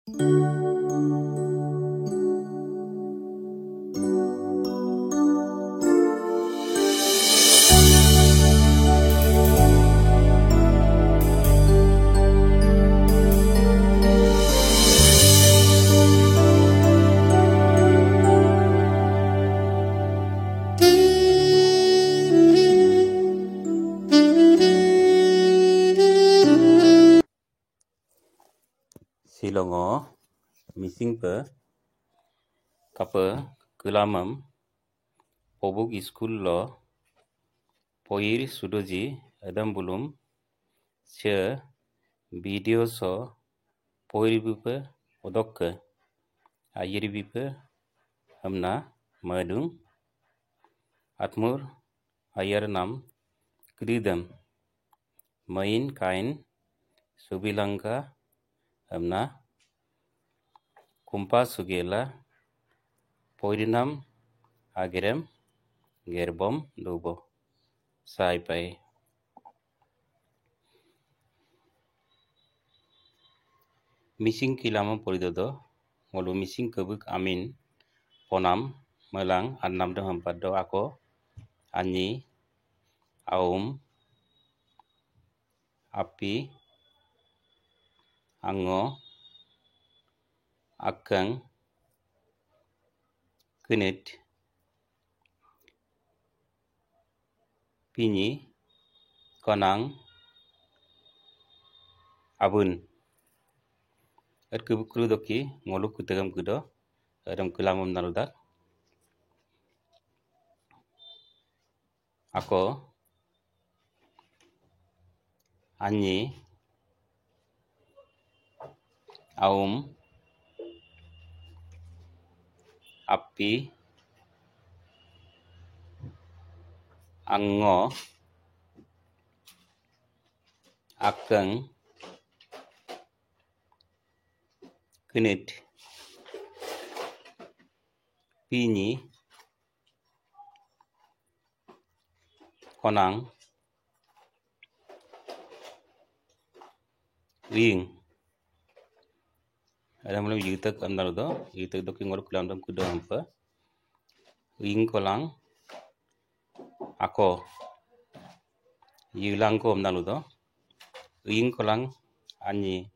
Silongo missing pe kapa kelamam pobuk school lo poir sudoji adam bulum se video so poir bipe odokke ayiri bipe hamna madung atmur ayar nam kridam main kain subilangka hamna kumpa sugela poirinam agerem gerbom dubo sai pai missing kilama poridodo ngolu missing kebuk amin ponam melang annam de hampado ako ani aum api ango akang kenit pini konang abun at kebuk krudoki ngolu kutegam kudo adam kelamam naludak ako ani aum api ango akang kenit pini konang ring ada mulai yutak amdal do yutak do kingor kulam dam kudo ampa ring kolang ako yulang ko amdal do ring kolang ani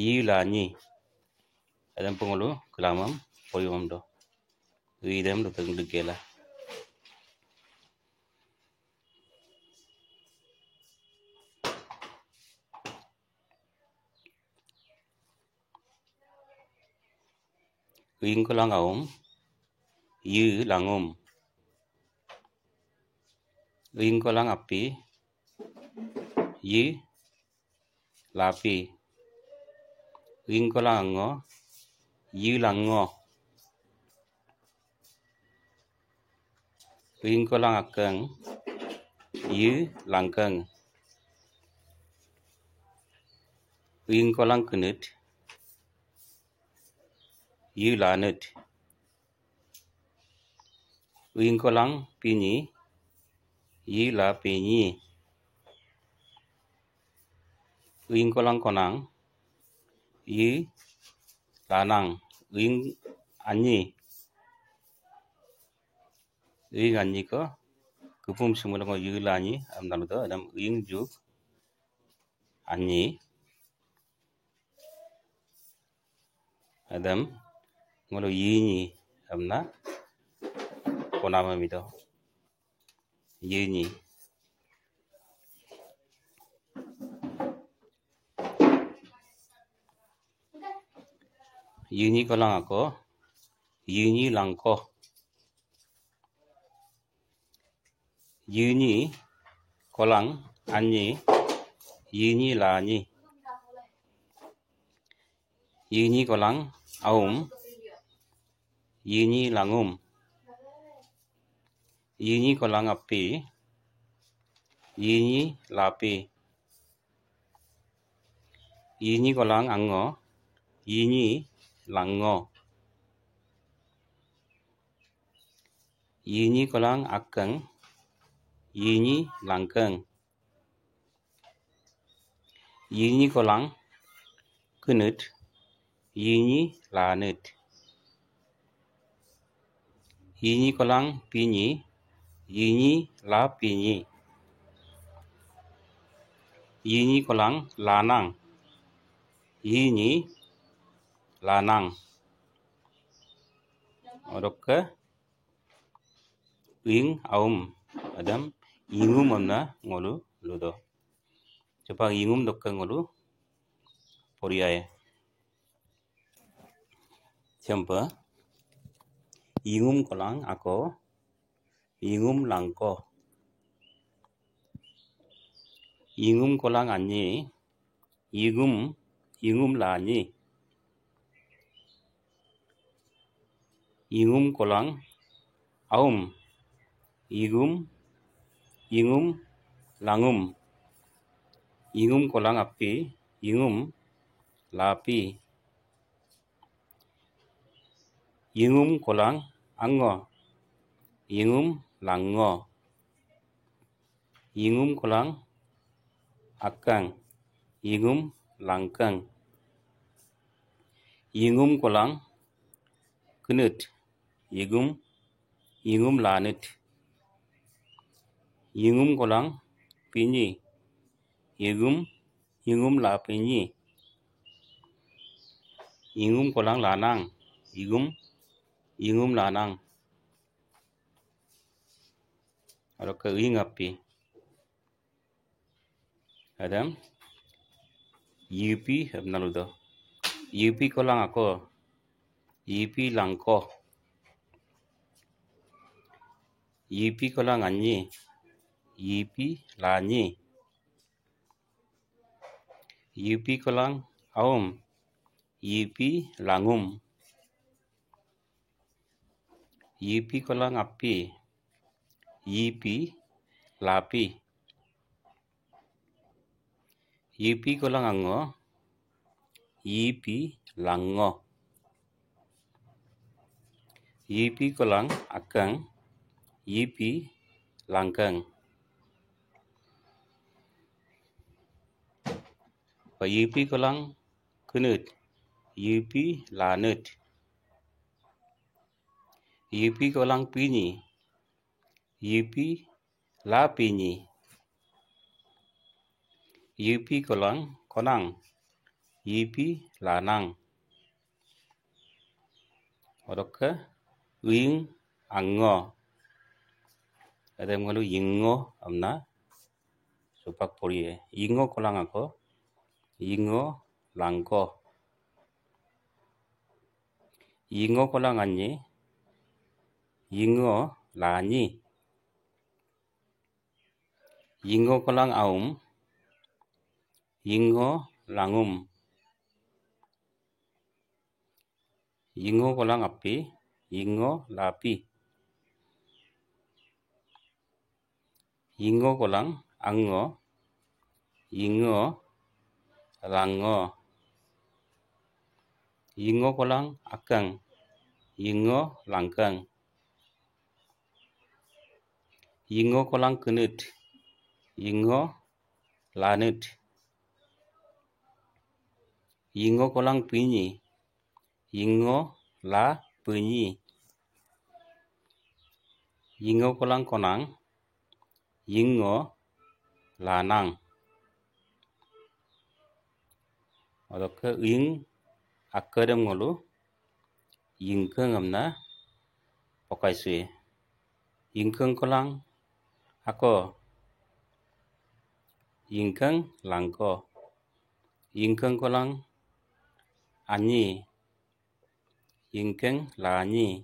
yulani adam pengulu kelamam poyom do idem do teng degela ring kolang aum yu langum ring kolang api yu lapi ring kolang ango yu lango ring kolang akang yu langkang ring kolang kenit yu lanut ring kolang pini yu la pini ring kolang konang yu lanang ring anyi ko kupum sumulang yu lani amdal do adam ring juk anyi adam ngolo yini amna konama mido yini yini kolang ako yini langko yini kolang anyi yini lani yini kolang aum yini langum yini kolang api yini lapi yini kolang ango yini lango yini kolang akang yini langkang yini kolang kunut, yini lanut. Yini kolang pinyi, yini la pinyi. Yini kolang lanang, yini lanang. Odokka ing aum adam ingum amna ngolu ludo. Coba ingum dokka ngolu poriae. Siapa? Ingum kolang ako, ingum langko. Ingum kolang anyi, ingum lani. Ingum kolang aum, ingum langum. Ingum kolang api, ingum lapi. Ingum kolang ango, ingum lango. Ingum kolang akang, ingum langkang. Ingum kolang kunut, ingum lanut. Ingum kolang pinyi, ingum la pinyi. Ingum kolang lanang, ingum lanang. Adokka ing api. Adam yupi abnaludo. Yupi kolang ako, yupi langko. Yupi kolang anyi, yupi lani. Yupi kolang aum, yupi langum. Yupi kolang api, yupi lapi. Yupi kolang ango, yupi lango. Yupi kolang akang, yupi langkang. Yupi kolang kunut, yupi lanut. Yupi kolang pinyi, yupi la pinyi. Yupi kolang konang, yupi lanang. Odokka ing ango. Ada ngalu ingo amna supak porie. Ingo kolang ako, ingo langko. Ingo kolang anyi, ingo lani. Ingo kolang aum, ingo langum. Ingo kolang api, ingo lapi. Ingo kolang ango, ingo lango. Ingo kolang akang, ingo langkang. Ingo kolang kunut, ingo lanut. Ingo kolang pinyi, ingo la pinyi. Ingo kolang konang, ingo lanang. Odokka ing akadam ngolu ingkang amna pokaisui. Ingkang kolang ako, ingkang langko. Ingkang kolang anyi, ingkang lani.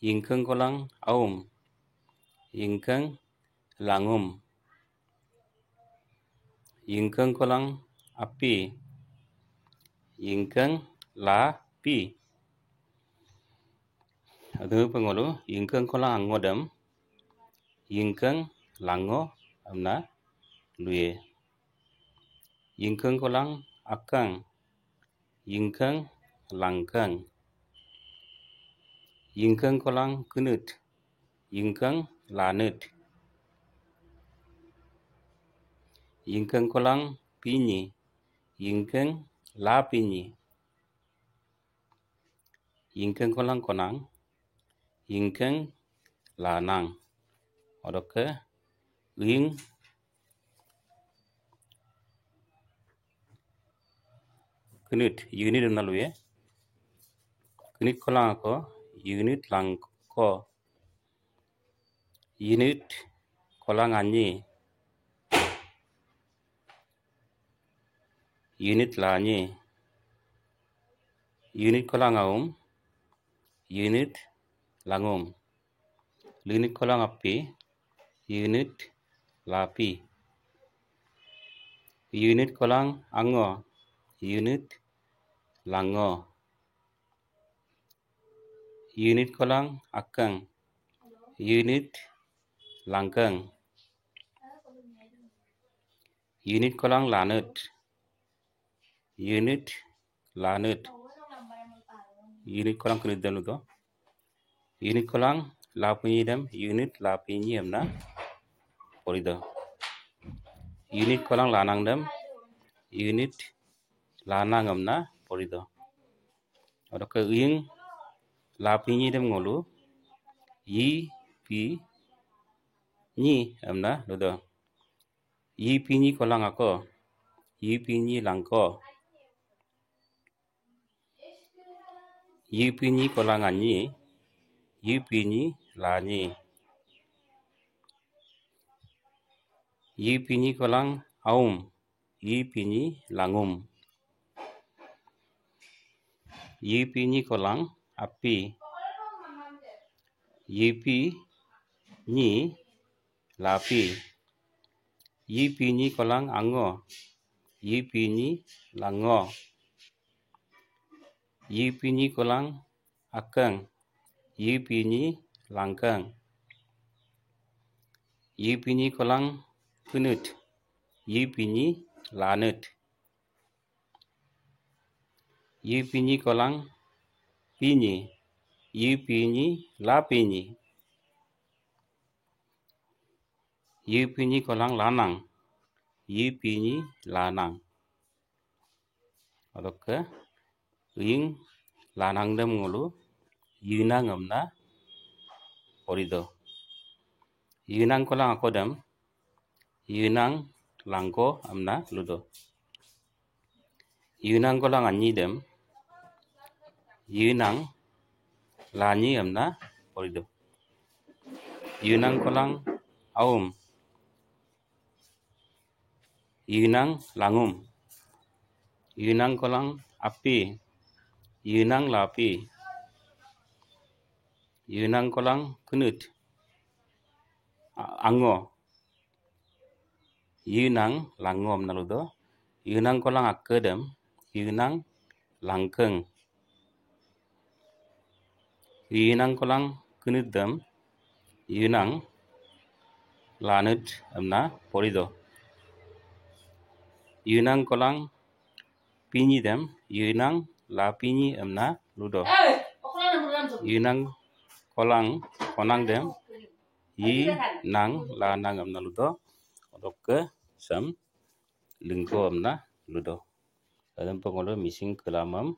Ingkang kolang aum, ingkang langum. Ingkang kolang api, ingkang lapi. Adu pengolu ingkang kolang angodam, ingkang lango amna luye. Ingkang kolang akang, ingkang langkang. Ingkang kolang kunut, ingkang lanut. Ingkang kolang pinyi, yingkeng la pinyi, yingkeng kolang konang, yingkeng lanang. Odoke ying kenit unit naluye, kenit kolang ako, unit lang ko, unit kolang anyi, unit lanyi, unit kolang unit langum, unit kolang api, unit lapi, unit kolang ango, unit lango, unit kolang akeng, unit langkeng, unit kolang lanut, unit lanut, unit kolang kenit dem ludo, unit kolang lapinyi dem, unit lapinyi amna porido, unit kolang lanang dem, unit lanang amna porido. Odoke ying lapinyi dem ngolu, yi pi nyi amna ludo, yi pinyi kolang ako, yi pinyi langko, yi pinyi kolang anyi, yi pinyi lanyi, yi pinyi kolang aum, yi pinyi langum, yi pinyi kolang api, yi pinyi lapi, yi pinyi kolang ango, yi pinyi lango, yi pinyi kolang akeng, yi pinyi langkeng, yi pinyi kolang kenut, yi pinyi lanut, yi pinyi kolang pinyi, yi pinyi lapinyi, yi pinyi kolang lanang, yi pinyi lanang. Odoke ying lanang dem ngolu, yinang amna porido, yinang kolang ako dem, yinang langko amna ludo, yinang kolang anyi dem, yinang lanyi amna porido, yinang kolang aum, yinang langum, yinang kolang api, yinang lapi, yinang kolang kenut, ango, yinang lango amna ludo, yinang kolang akke dem, yinang langkeng, yinang kolang kenut dem, yinang lanut amna porido, yinang kolang pinyi dem, yinang lapinyi amna ludo, yinang kolang konang dem, yinang lanang amna ludo. Odoke sam lingko amna ludo. Dalam pengolo missing kelamam.